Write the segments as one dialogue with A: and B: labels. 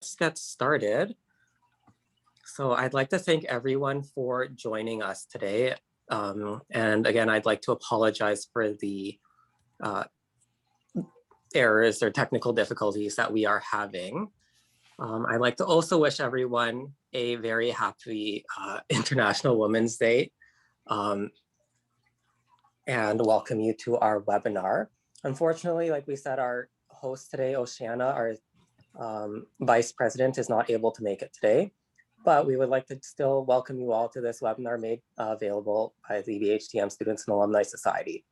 A: let's get started. So I'd like to thank everyone for joining us today. And again, I'd like to apologize for the errors or technical difficulties that we are having. I'd like to also wish everyone a very happy International Women's Day and welcome you to our webinar. Unfortunately, like we said, our host today, Oceana, our Vice President, is not able to make it today, but we would like to still welcome you all to this webinar made available by the BHTM Students and Alumni Society.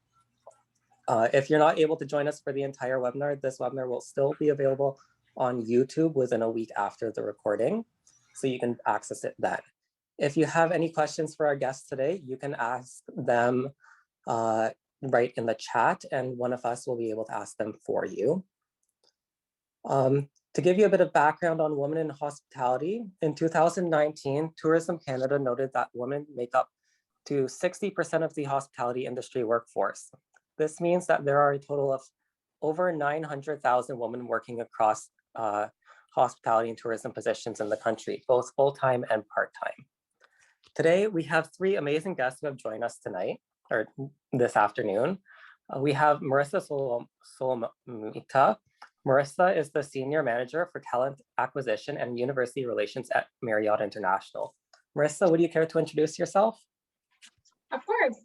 A: If you're not able to join us for the entire webinar, this webinar will still be available on YouTube within a week after the recording, so you can access it then. If you have any questions for our guests today, you can ask them right in the chat, and one of us will be able to ask them for you. To give you a bit of background on women in hospitality, in 2019, Tourism Canada noted that women make up to 60% of the hospitality industry workforce. This means that there are a total of over 900,000 women working across hospitality and tourism positions in the country, both full-time and part-time. Today, we have three amazing guests who have joined us tonight, or this afternoon. We have Marissa Solomita. Marissa is the Senior Manager for Talent Acquisition and University Relations at Marriott International. Marissa, would you care to introduce yourself?
B: Of course.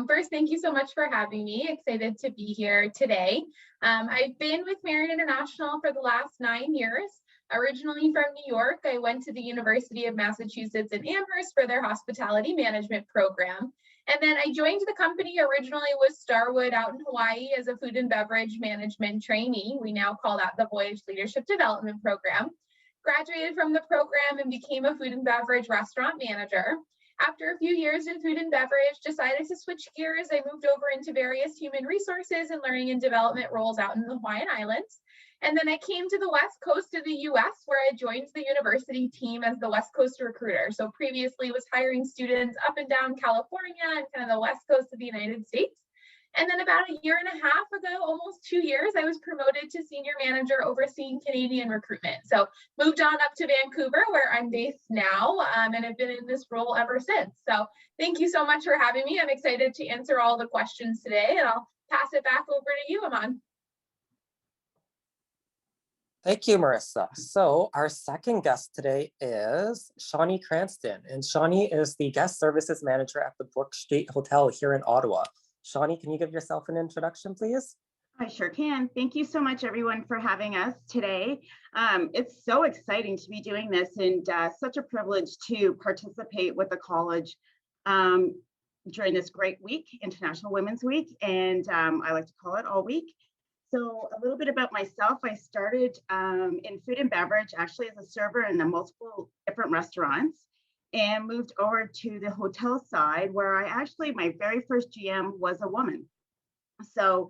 B: First, thank you so much for having me. Excited to be here today. I've been with Marriott International for the last 9 years. Originally from New York, I went to the University of Massachusetts in Amherst for their hospitality management program. And then I joined the company originally with Starwood out in Hawaii as a food and beverage management trainee. We now call that the Voyage Leadership Development Program. Graduated from the program and became a food and beverage restaurant manager. After a few years in food and beverage, decided to switch gears. I moved over into various human resources and learning and development roles out in the Hawaiian Islands. And then I came to the West Coast of the US, where I joined the university team as the West Coast recruiter. So previously was hiring students up and down California and kind of the West Coast of the United States. And then about a year and a half ago, almost 2 years, I was promoted to senior manager overseeing Canadian recruitment. So moved on up to Vancouver, where I'm based now, and I've been in this role ever since. So thank you so much for having me. I'm excited to answer all the questions today, and I'll pass it back over to you, Aman.
A: Thank you, Marissa. So our second guest today is Shawnne Cranston, and Shawnne is the Guest Services Manager at the Brook Street Hotel here in Ottawa. Shawnne, can you give yourself an introduction, please?
C: I sure can. Thank you so much, everyone, for having us today. It's so exciting to be doing this, and such a privilege to participate with the college during this great week, International Women's Week, and I like to call it all week. So a little bit about myself. I started in food and beverage, actually as a server in multiple different restaurants, and moved over to the hotel side, where my very first GM was a woman. So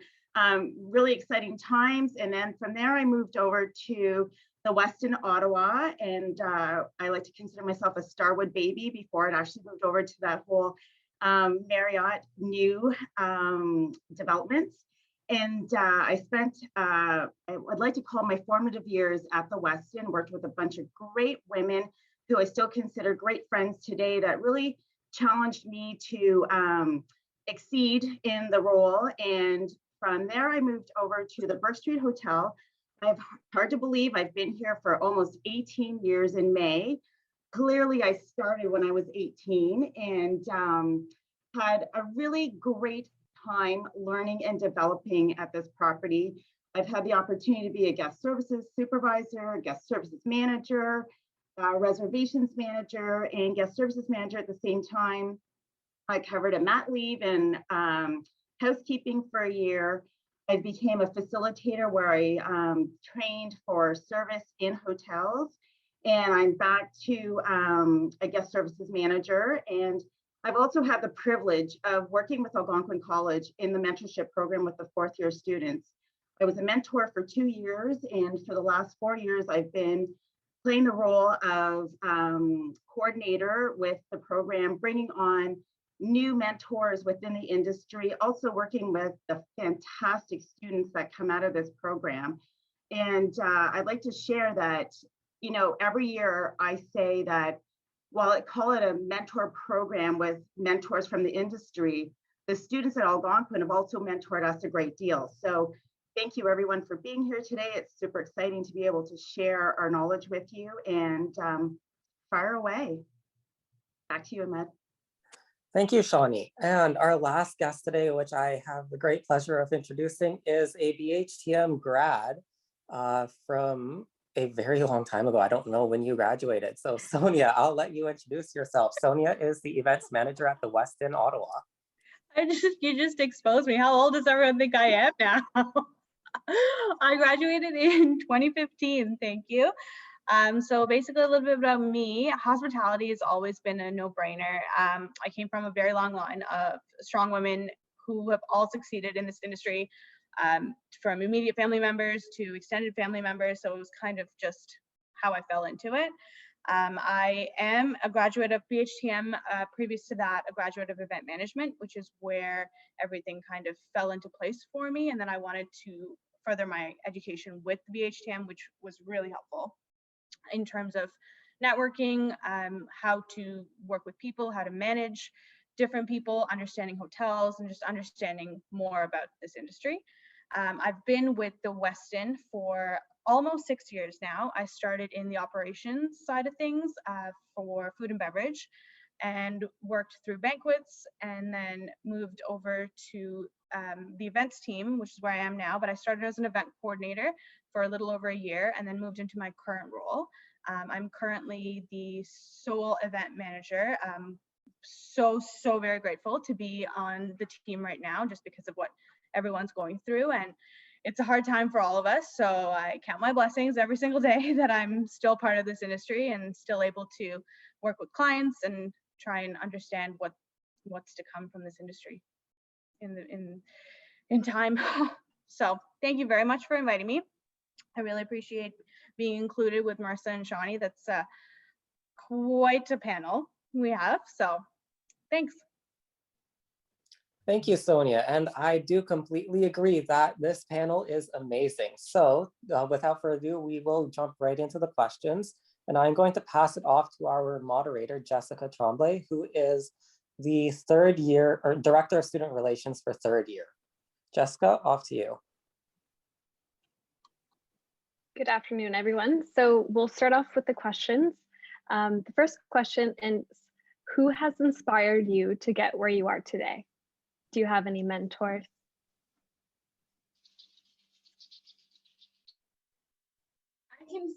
C: really exciting times. And then from there, I moved over to the Westin Ottawa, and I like to consider myself a Starwood baby before it actually moved over to that whole Marriott new developments. And I spent, I'd like to call my formative years at the Westin, worked with a bunch of great women who I still consider great friends today, that really challenged me to exceed in the role. And from there, I moved over to the Brook Street Hotel. Hard to believe I've been here for almost 18 years in May. Clearly, I started when I was 18 and had a really great time learning and developing at this property. I've had the opportunity to be a guest services supervisor, guest services manager, reservations manager, and guest services manager at the same time. I covered a mat leave and housekeeping for a year. I became a facilitator where I trained for service in hotels, and I'm back to a guest services manager. And I've also had the privilege of working with Algonquin College in the mentorship program with the fourth year students. I was a mentor for 2 years, and for the last 4 years, I've been playing the role of coordinator with the program, bringing on new mentors within the industry, also working with the fantastic students that come out of this program. And I'd like to share that you know, every year I say that while I call it a mentor program with mentors from the industry, the students at Algonquin have also mentored us a great deal. So thank you everyone for being here today. It's super exciting to be able to share our knowledge with you, and fire away. Back to you, Ahmed.
A: Thank you, Shawnne. And our last guest today, which I have the great pleasure of introducing, is a BHTM grad from a very long time ago. I don't know when you graduated. So Sonya, I'll let you introduce yourself. Sonya is the events manager at the West in Ottawa.
D: You just exposed me. How old does everyone think I am now? I graduated in 2015, thank you. So basically a little bit about me. Hospitality has always been a no-brainer. I came from a very long line of strong women who have all succeeded in this industry, from immediate family members to extended family members. So it was kind of just how I fell into it. I am a graduate of BHTM, previous to that, a graduate of event management, which is where everything kind of fell into place for me. And then I wanted to further my education with BHTM, which was really helpful in terms of networking, how to work with people, how to manage different people, understanding hotels, and just understanding more about this industry. I've been with the Westin for almost 6 years now. I started in the operations side of things for food and beverage, and worked through banquets, and then moved over to the events team, which is where I am now. But I started as an event coordinator for a little over a year, and then moved into my current role. I'm currently the sole event manager. So very grateful to be on the team right now, just because of what everyone's going through, and it's a hard time for all of us. So I count my blessings every single day that I'm still part of this industry and still able to work with clients and try and understand what's to come from this industry in time. So thank you very much for inviting me. I really appreciate being included with Marissa and Shawnne. That's quite a panel we have. So thanks.
A: Thank you, Sonya. And I do completely agree that this panel is amazing. So without further ado, we will jump right into the questions. And I'm going to pass it off to our moderator, Jessica Tremblay, who is the third year, or Director of Student Relations for third year. Jessica, off to you.
E: Good afternoon, everyone. So we'll start off with the questions. The first question is, who has inspired you to get where you are today? Do you have any mentors?
B: I can.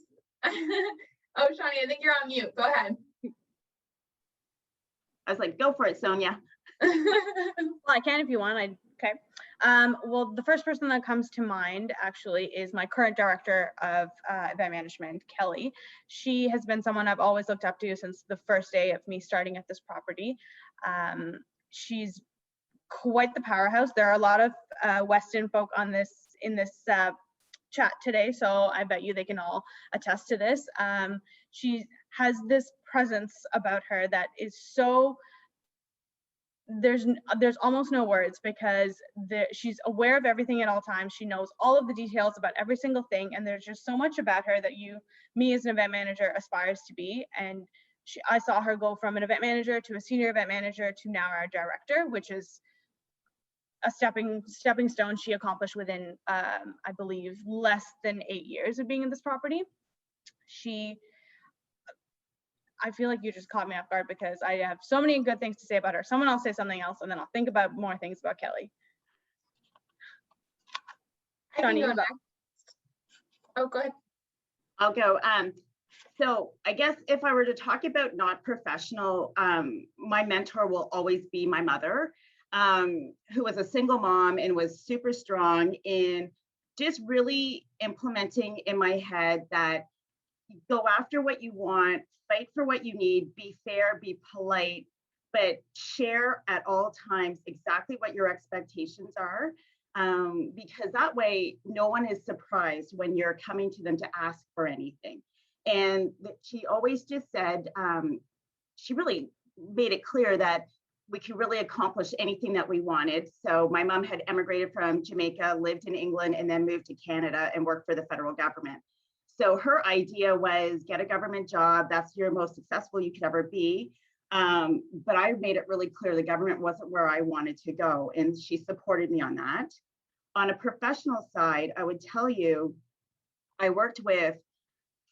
B: Oh, Shawnne, I think you're on mute. Go ahead.
C: I was like, go for it, Sonya.
D: Well, I can if you want. Okay. Well, the first person that comes to mind actually is my current director of event management, Kelly. She has been someone I've always looked up to since the first day of me starting at this property. She's quite the powerhouse. There are a lot of Westin folk in this chat today, so I bet you they can all attest to this. She has this presence about her that is so, there's almost no words, because she's aware of everything at all times. She knows all of the details about every single thing, and there's just so much about her that me as an event manager aspires to be. And I saw her go from an event manager to a senior event manager to now our director, which is a stepping stone she accomplished within, I believe, less than 8 years of being in this property. I feel like you just caught me off guard, because I have so many good things to say about her. Someone else say something else, and then I'll think about more things about Kelly.
B: Shawnne, you next. Oh, go ahead.
C: I'll go. So I guess if I were to talk about not professional, my mentor will always be my mother, who was a single mom and was super strong in just really implementing in my head that go after what you want, fight for what you need, be fair, be polite, but share at all times exactly what your expectations are, because that way no one is surprised when you're coming to them to ask for anything. And she always just said, she really made it clear that we could really accomplish anything that we wanted. So my mom had emigrated from Jamaica, lived in England, and then moved to Canada and worked for the federal government. So her idea was get a government job. That's your most successful you could ever be. But I made it really clear the government wasn't where I wanted to go. And she supported me on that. On a professional side, I would tell you, I worked with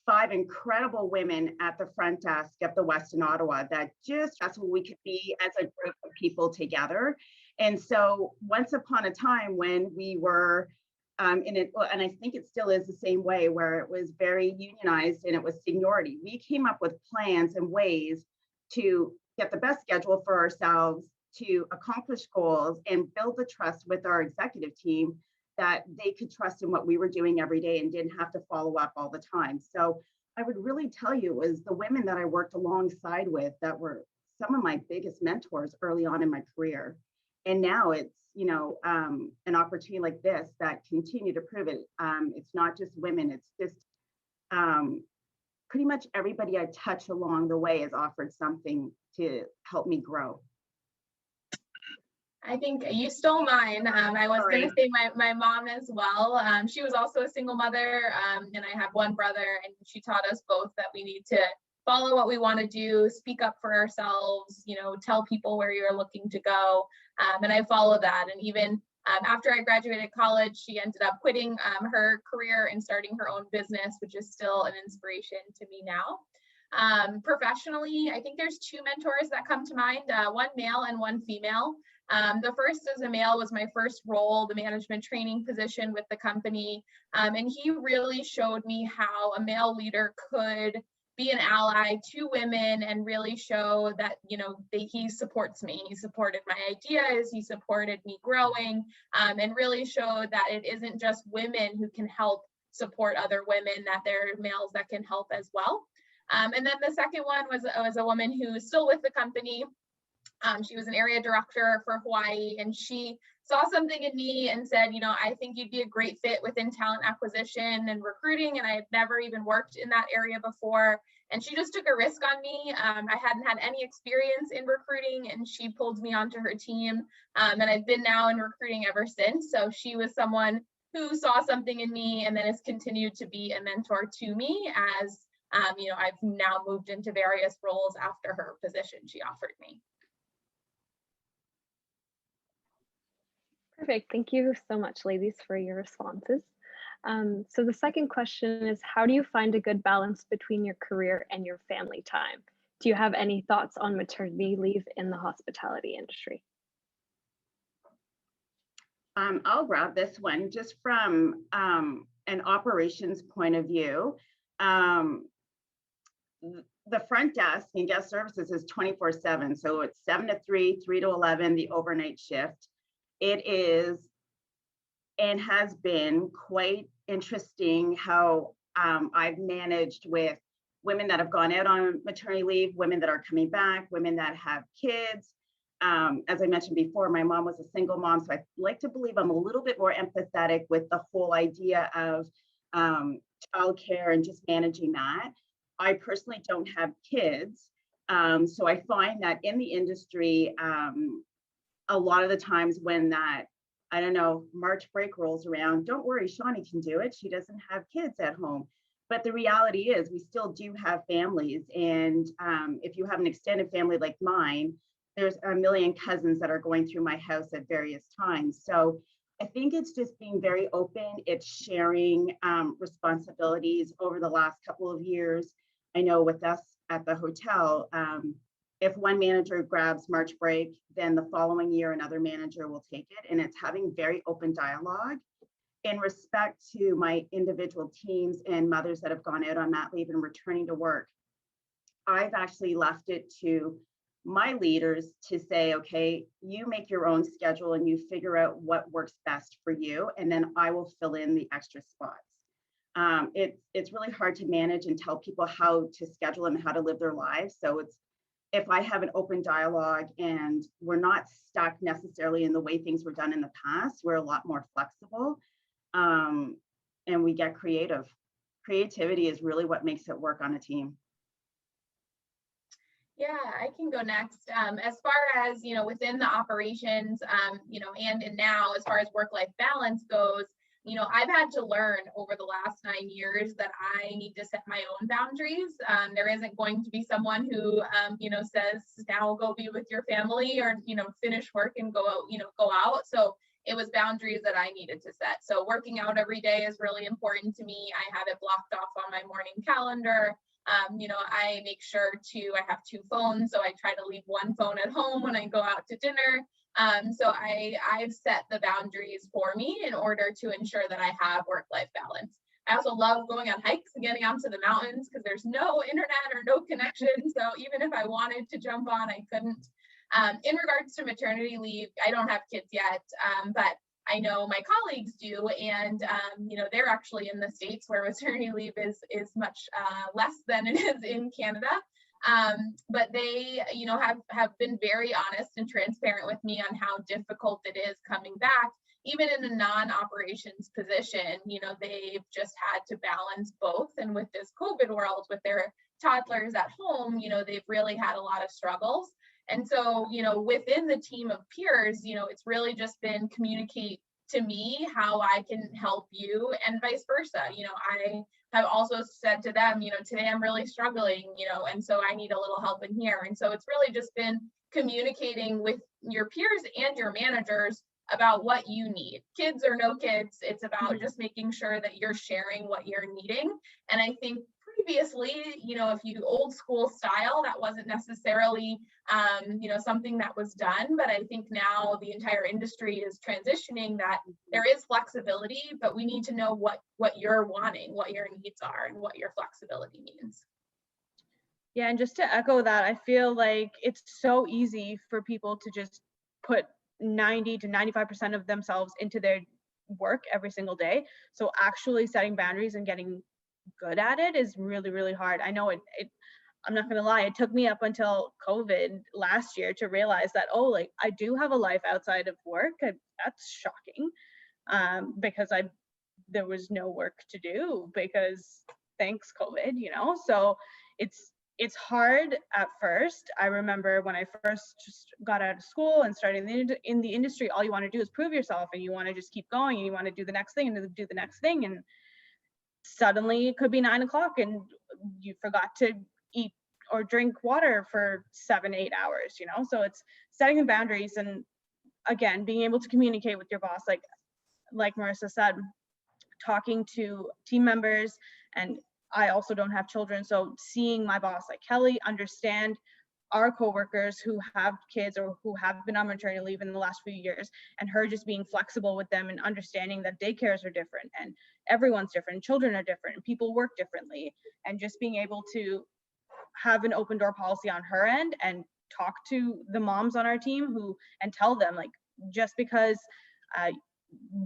C: 5 incredible women at the front desk at the Westin Ottawa that that's what we could be as a group of people together. And so once upon a time when we were in it, and I think it still is the same way, where it was very unionized and it was seniority, we came up with plans and ways to get the best schedule for ourselves, to accomplish goals and build the trust with our executive team that they could trust in what we were doing every day and didn't have to follow up all the time. So I would really tell you, it was the women that I worked alongside with that were some of my biggest mentors early on in my career. And now it's, you know, an opportunity like this that continue to prove it. It's not just women, it's just pretty much everybody I touch along the way has offered something to help me grow.
B: I think you stole mine. I was going to say my mom as well. She was also a single mother, and I have one brother, and she taught us both that we need to follow what we want to do, speak up for ourselves, you know, tell people where you're looking to go. And I followed that. And even after I graduated college, she ended up quitting her career and starting her own business, which is still an inspiration to me now. Professionally, I think there's 2 mentors that come to mind, one male and one female. The first as a male was my first role, the management training position with the company. And he really showed me how a male leader could be an ally to women and really show that, you know, he supports me. He supported my ideas, he supported me growing, and really showed that it isn't just women who can help support other women, that there are males that can help as well. And then the second one was a woman who is still with the company. She was an area director for Hawaii, and she saw something in me and said, you know, I think you'd be a great fit within talent acquisition and recruiting. And I had never even worked in that area before. And she just took a risk on me. I hadn't had any experience in recruiting, and she pulled me onto her team. And I've been now in recruiting ever since. So she was someone who saw something in me and then has continued to be a mentor to me as, you know, I've now moved into various roles after her position she offered me.
E: Perfect. Thank you so much, ladies, for your responses. So the second question is, how do you find a good balance between your career and your family time? Do you have any thoughts on maternity leave in the hospitality industry?
C: I'll grab this one just from an operations point of view. The front desk and guest services is 24/7. So it's 7 to 3, 3 to 11, the overnight shift. It is and has been quite interesting how I've managed with women that have gone out on maternity leave, women that are coming back, women that have kids. As I mentioned before, my mom was a single mom, so I like to believe I'm a little bit more empathetic with the whole idea of childcare and just managing that. I personally don't have kids, so I find that in the industry, a lot of the times when that, I don't know, March break rolls around, don't worry, Shawnne can do it. She doesn't have kids at home. But the reality is we still do have families. And if you have an extended family like mine, there's a million cousins that are going through my house at various times. So I think it's just being very open. It's sharing responsibilities over the last couple of years. I know with us at the hotel, if one manager grabs March break, then the following year, another manager will take it. And it's having very open dialogue in respect to my individual teams and mothers that have gone out on mat leave and returning to work. I've actually left it to my leaders to say, okay, you make your own schedule and you figure out what works best for you. And then I will fill in the extra spots. It's really hard to manage and tell people how to schedule and how to live their lives. So it's, if I have an open dialogue and we're not stuck necessarily in the way things were done in the past, we're a lot more flexible, and we get creative. Creativity is really what makes it work on a team.
B: Yeah, I can go next. As far as, you know, within the operations, you know, and now as far as work-life balance goes, I've had to learn over the last 9 years that I need to set my own boundaries. There isn't going to be someone who, says, now go be with your family, or, finish work and go out. So it was boundaries that I needed to set. So working out every day is really important to me. I have it blocked off on my morning calendar. I make sure I have 2 phones. So I try to leave one phone at home when I go out to dinner. So I've set the boundaries for me in order to ensure that I have work-life balance. I also love going on hikes and getting onto the mountains because there's no internet or no connection. So even if I wanted to jump on, I couldn't. In regards to maternity leave, I don't have kids yet, but I know my colleagues do, and they're actually in the States where maternity leave is much less than it is in Canada. But they, have been very honest and transparent with me on how difficult it is coming back, even in a non-operations position. They've just had to balance both. And with this COVID world, with their toddlers at home, they've really had a lot of struggles. And so, within the team of peers, it's really just been communicate to me how I can help you, and vice versa. I have also said to them, today I'm really struggling, and so I need a little help in here. And so it's really just been communicating with your peers and your managers about what you need. Kids or no kids, it's about just making sure that you're sharing what you're needing. And I think previously, if you old school style, that wasn't necessarily, something that was done. But I think now the entire industry is transitioning that there is flexibility, but we need to know what you're wanting, what your needs are, and what your flexibility means.
D: Yeah, and just to echo that, I feel like it's so easy for people to just put 90 to 95% of themselves into their work every single day. So actually setting boundaries and getting good at it is really, really hard. I know it I'm not gonna lie, it took me up until COVID last year to realize that, I do have a life outside of work. That's shocking, because there was no work to do because thanks COVID, so it's hard at first. I remember when I first just got out of school and started in the industry, all you want to do is prove yourself, and you want to just keep going, and you want to do the next thing and do the next thing, and suddenly it could be 9 o'clock and you forgot to eat or drink water for 7-8 hours, so it's setting the boundaries, and again, being able to communicate with your boss, like Marissa said, talking to team members. And I also don't have children, so seeing my boss, like Kelly, understand our coworkers who have kids or who have been on maternity leave in the last few years, and her just being flexible with them and understanding that daycares are different and everyone's different, children are different, and people work differently, and just being able to have an open door policy on her end and talk to the moms on our team and tell them, just because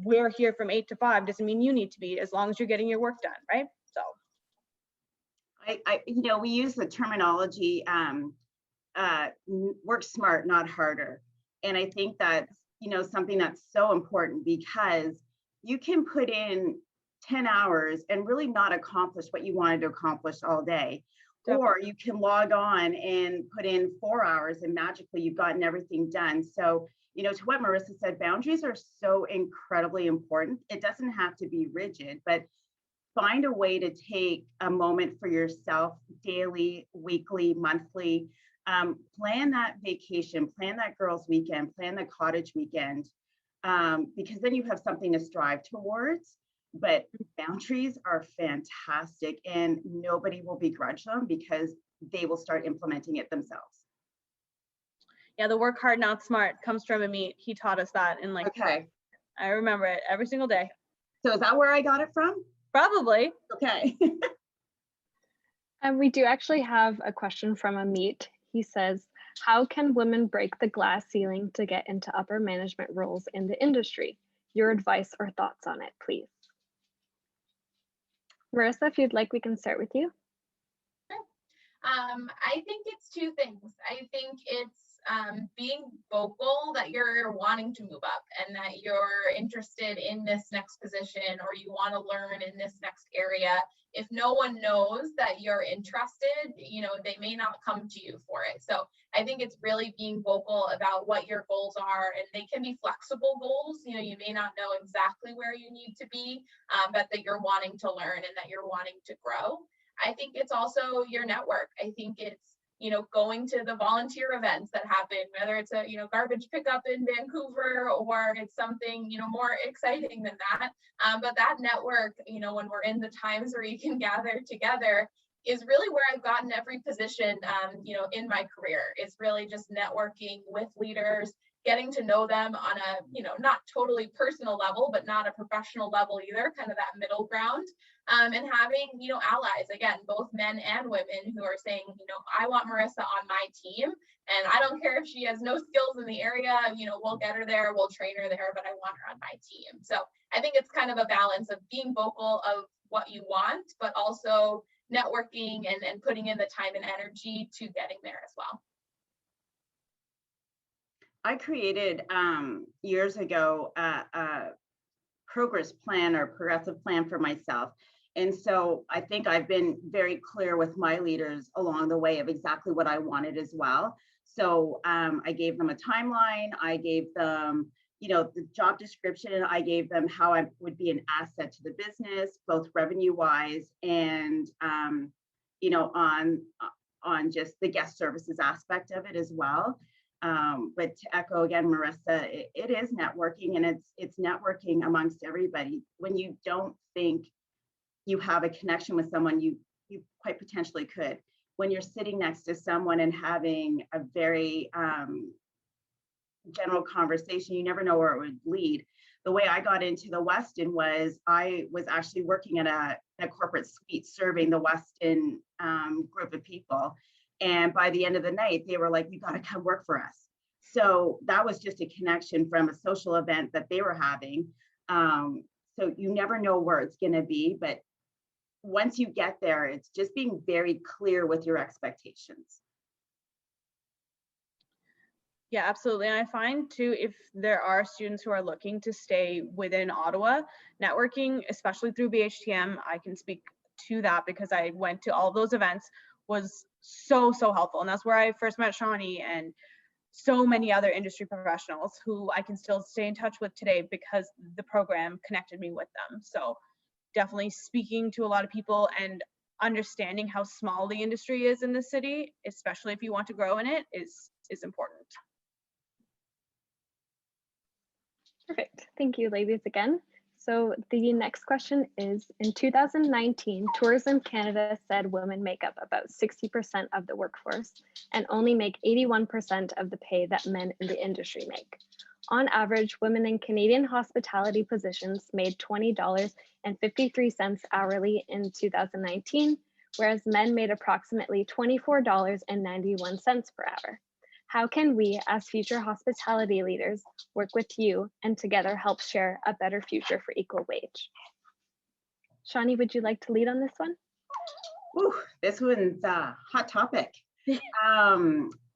D: we're here from 8 to 5 doesn't mean you need to be, as long as you're getting your work done, right? So
C: we use the terminology work smart, not harder. And I think that's, something that's so important, because you can put in 10 hours and really not accomplish what you wanted to accomplish all day. Definitely. Or you can log on and put in 4 hours and magically you've gotten everything done. So, to what Marissa said, boundaries are so incredibly important. It doesn't have to be rigid, but find a way to take a moment for yourself daily, weekly, monthly. Plan that vacation, plan that girls' weekend, plan the cottage weekend, because then you have something to strive towards. But boundaries are fantastic, and nobody will begrudge them because they will start implementing it themselves.
D: Yeah, the work hard, not smart comes from Amit. He taught us that, and
C: okay,
D: I remember it every single day.
C: So is that where I got it from?
D: Probably.
C: Okay.
E: We do actually have a question from Amit. He says, how can women break the glass ceiling to get into upper management roles in the industry? Your advice or thoughts on it, please. Marissa, if you'd like, we can start with you.
B: Sure. I think it's 2 things. I think it's being vocal that you're wanting to move up and that you're interested in this next position, or you want to learn in this next area, if no one knows that you're interested, they may not come to you for it. So I think it's really being vocal about what your goals are, and they can be flexible goals. You may not know exactly where you need to be, but that you're wanting to learn and that you're wanting to grow. I think it's also your network. I think it's, going to the volunteer events that happen, whether it's a, garbage pickup in Vancouver, or it's something, more exciting than that. But that network, when we're in the times where you can gather together, is really where I've gotten every position, in my career. It's really just networking with leaders, getting to know them on a, not totally personal level, but not a professional level either, kind of that middle ground. And having, allies, again, both men and women, who are saying, I want Marissa on my team, and I don't care if she has no skills in the area, we'll get her there, we'll train her there, but I want her on my team. So I think it's kind of a balance of being vocal of what you want, but also networking and putting in the time and energy to getting there as well.
C: I created years ago a progress plan or progressive plan for myself. And so I think I've been very clear with my leaders along the way of exactly what I wanted as well. So I gave them a timeline, I gave them, the job description, I gave them how I would be an asset to the business, both revenue wise and, on just the guest services aspect of it as well. But to echo again, Marissa, it is networking, and it's networking amongst everybody. When you don't think you have a connection with someone, you quite potentially could. When you're sitting next to someone and having a very general conversation, you never know where it would lead. The way I got into the Westin was I was actually working at a corporate suite serving the Westin group of people. And by the end of the night, they were like, you got to come work for us. So that was just a connection from a social event that they were having. So you never know where it's going to be. But once you get there, it's just being very clear with your expectations.
D: Yeah, absolutely. And I find too, if there are students who are looking to stay within Ottawa, networking, especially through BHTM, I can speak to that because I went to all those events, was so helpful. And that's where I first met Shawnne and so many other industry professionals who I can still stay in touch with today because the program connected me with them. So definitely speaking to a lot of people and understanding how small the industry is in the city, especially if you want to grow in it, is important.
E: Perfect. Thank you, ladies, again. So the next question is, in 2019, Tourism Canada said women make up about 60% of the workforce and only make 81% of the pay that men in the industry make. On average, women in Canadian hospitality positions made $20.53 hourly in 2019, whereas men made approximately $24.91 per hour. How can we, as future hospitality leaders, work with you and together help share a better future for equal wage? Shawnne, would you like to lead on this one?
C: Ooh, this one's a hot topic.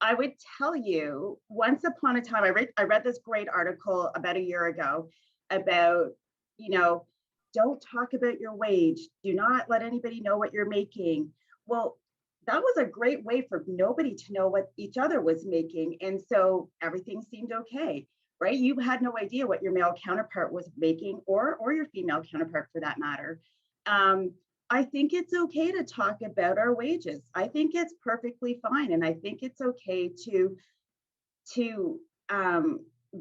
C: I would tell you, once upon a time, I read this great article about a year ago about, don't talk about your wage. Do not let anybody know what you're making. Well, that was a great way for nobody to know what each other was making. And so everything seemed okay, right? You had no idea what your male counterpart was making, or your female counterpart for that matter. I think it's okay to talk about our wages. I think it's perfectly fine. And I think it's okay to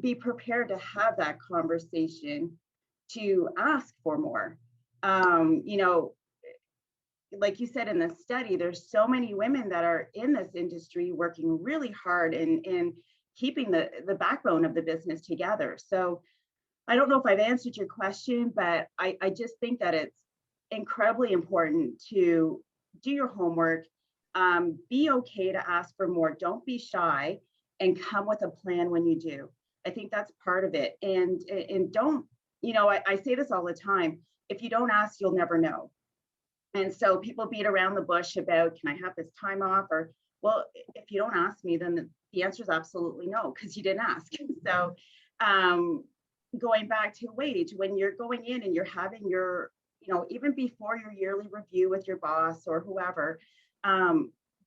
C: be prepared to have that conversation, to ask for more. Like you said in the study, there's so many women that are in this industry working really hard in keeping the backbone of the business together. So I don't know if I've answered your question, but I just think that it's incredibly important to do your homework, be okay to ask for more, don't be shy, and come with a plan when you do. I think that's part of it. And don't, I say this all the time, if you don't ask, you'll never know. And so people beat around the bush about, can I have this time off? Or, well, if you don't ask me, then the answer is absolutely no, because you didn't ask. So going back to wage, when you're going in and you're having your even before your yearly review with your boss or whoever,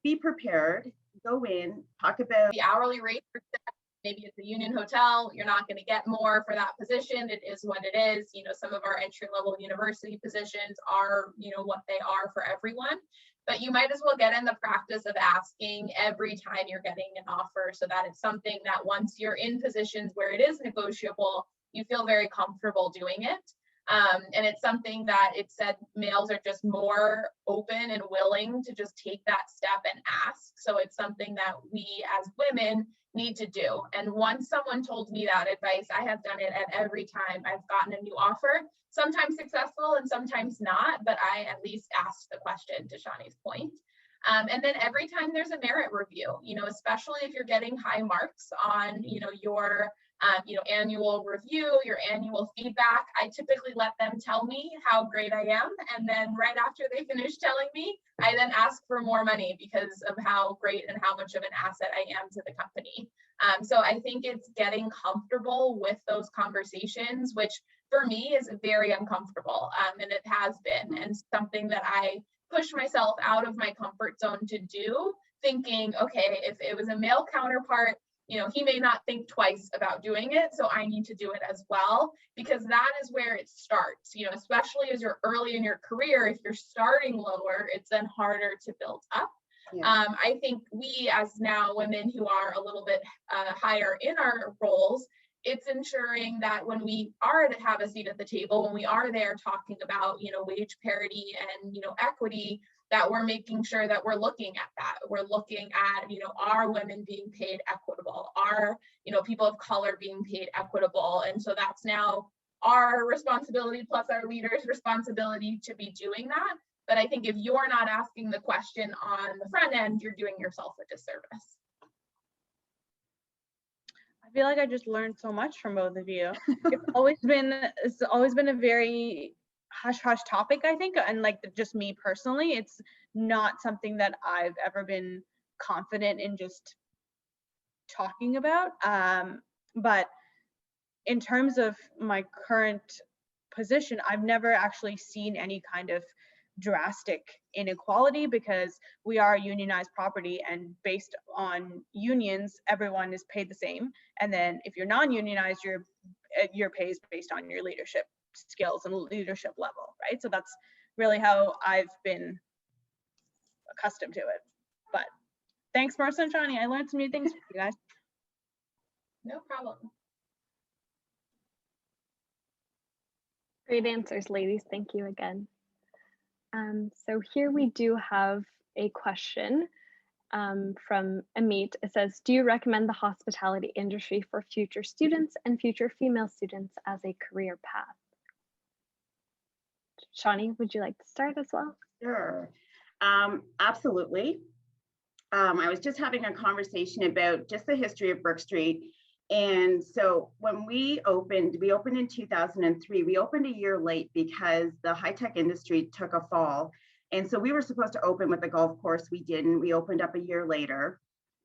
C: be prepared, go in, talk about
B: the hourly rate. Maybe it's a union hotel, you're not going to get more for that position. It is what it is. Some of our entry level university positions are, what they are for everyone. But you might as well get in the practice of asking every time you're getting an offer, so that it's something that once you're in positions where it is negotiable, you feel very comfortable doing it. And it's something that it said males are just more open and willing to just take that step and ask. So it's something that we as women need to do. And once someone told me that advice, I have done it at every time I've gotten a new offer, sometimes successful and sometimes not, but I at least asked the question, to Shawnne's point. And then every time there's a merit review, especially if you're getting high marks on, your annual review, your annual feedback, I typically let them tell me how great I am. And then right after they finish telling me, I then ask for more money because of how great and how much of an asset I am to the company. So I think it's getting comfortable with those conversations, which for me is very uncomfortable. And it has been, and something that I push myself out of my comfort zone to do, thinking, okay, if it was a male counterpart, he may not think twice about doing it, so I need to do it as well, because that is where it starts, especially as you're early in your career. If you're starting lower, it's then harder to build up. Yeah. I think we, as now women who are a little bit higher in our roles, it's ensuring that when we are to have a seat at the table, when we are there talking about, wage parity and, equity, that we're making sure that we're looking at that. We're looking at, are women being paid equitable? Are, people of color being paid equitable? And so that's now our responsibility plus our leaders' responsibility to be doing that. But I think if you're not asking the question on the front end, you're doing yourself a disservice.
D: I feel like I just learned so much from both of you. It's always been a very hush-hush topic, I think, and like just me personally, it's not something that I've ever been confident in just talking about. But in terms of my current position, I've never actually seen any kind of drastic inequality, because we are a unionized property, and based on unions, everyone is paid the same. And then if you're non-unionized, your pay is based on your leadership skills and leadership level, right? So that's really how I've been accustomed to it. But thanks, Marissa and Shawnne. I learned some new things from you guys.
B: No problem.
E: Great answers, ladies. Thank you again. So here we do have a question from Amit. It says, do you recommend the hospitality industry for future students and future female students as a career path? Shawnne, would you like to start as well?
C: Sure, absolutely. I was just having a conversation about just the history of Brook Street. And so when we opened in 2003, we opened a year late because the high-tech industry took a fall. And so we were supposed to open with the golf course. We didn't. We opened up a year later.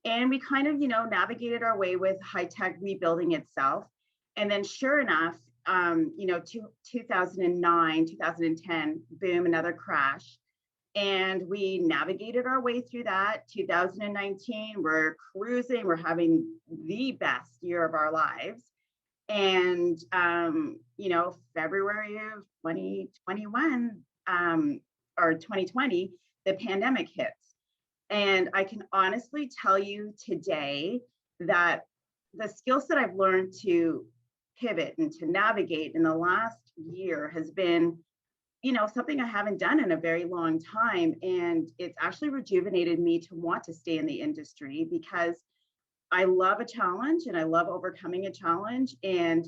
C: And we kind of, navigated our way with high-tech rebuilding itself. And then sure enough, 2009, 2010, boom, another crash. And we navigated our way through that. 2019, we're cruising, we're having the best year of our lives. And, February of 2021 or 2020, the pandemic hits. And I can honestly tell you today that the skill set I've learned to pivot and to navigate in the last year has been something I haven't done in a very long time. And it's actually rejuvenated me to want to stay in the industry, because I love a challenge and I love overcoming a challenge. And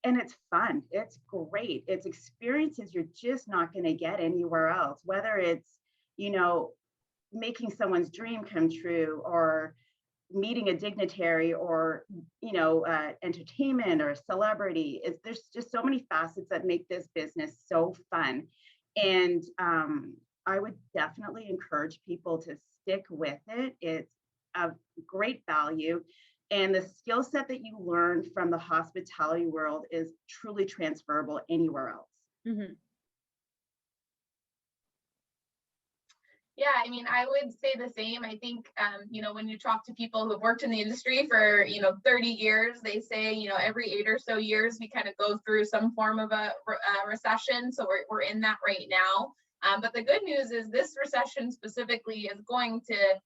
C: it's fun. It's great. It's experiences you're just not going to get anywhere else, whether it's, making someone's dream come true, or meeting a dignitary, or entertainment or celebrity. There's just so many facets that make this business so fun. And I would definitely encourage people to stick with it. It's of great value, and the skill set that you learn from the hospitality world is truly transferable anywhere else.
D: Mhm.
B: Yeah, I mean, I would say the same. I think, when you talk to people who've worked in the industry for, 30 years, they say, every 8 or so years, we kind of go through some form of a recession. So we're in that right now. But the good news is this recession specifically is going to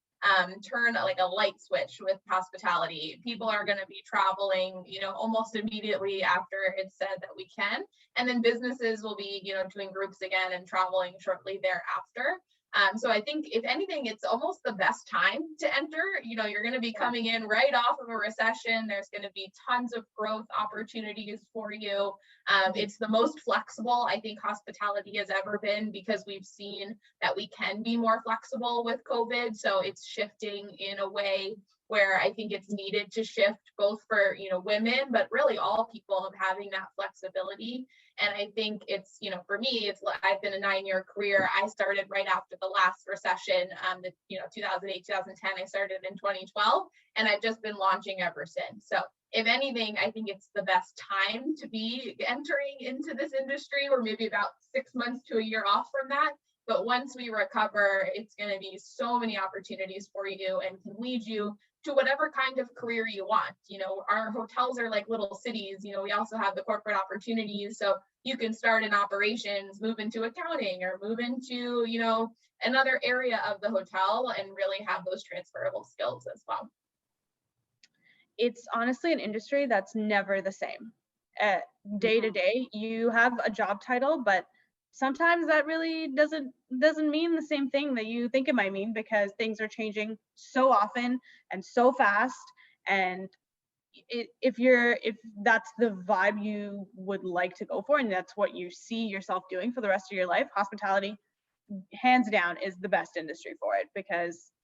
B: turn like a light switch with hospitality. People are going to be traveling, almost immediately after it's said that we can. And then businesses will be, doing groups again and traveling shortly thereafter. So I think if anything, it's almost the best time to enter. You're going to be coming in right off of a recession. There's going to be tons of growth opportunities for you. It's the most flexible I think hospitality has ever been, because we've seen that we can be more flexible with COVID. So it's shifting in a way where I think it's needed to shift, both for women, but really all people, of having that flexibility. And I think it's, for me, I've been a 9-year career. I started right after the last recession, 2008, 2010. I started in 2012, and I've just been launching ever since. So if anything, I think it's the best time to be entering into this industry. We're maybe about 6 months to a year off from that. But once we recover, it's going to be so many opportunities for you and can lead you to whatever kind of career you want. Our hotels are like little cities. We also have the corporate opportunities. So you can start in operations, move into accounting, or move into, another area of the hotel, and really have those transferable skills as well.
D: It's honestly an industry that's never the same. Day to day, you have a job title, but sometimes that really doesn't mean the same thing that you think it might mean, because things are changing so often and so fast. And if that's the vibe you would like to go for, and that's what you see yourself doing for the rest of your life, hospitality, hands down, is the best industry for it, because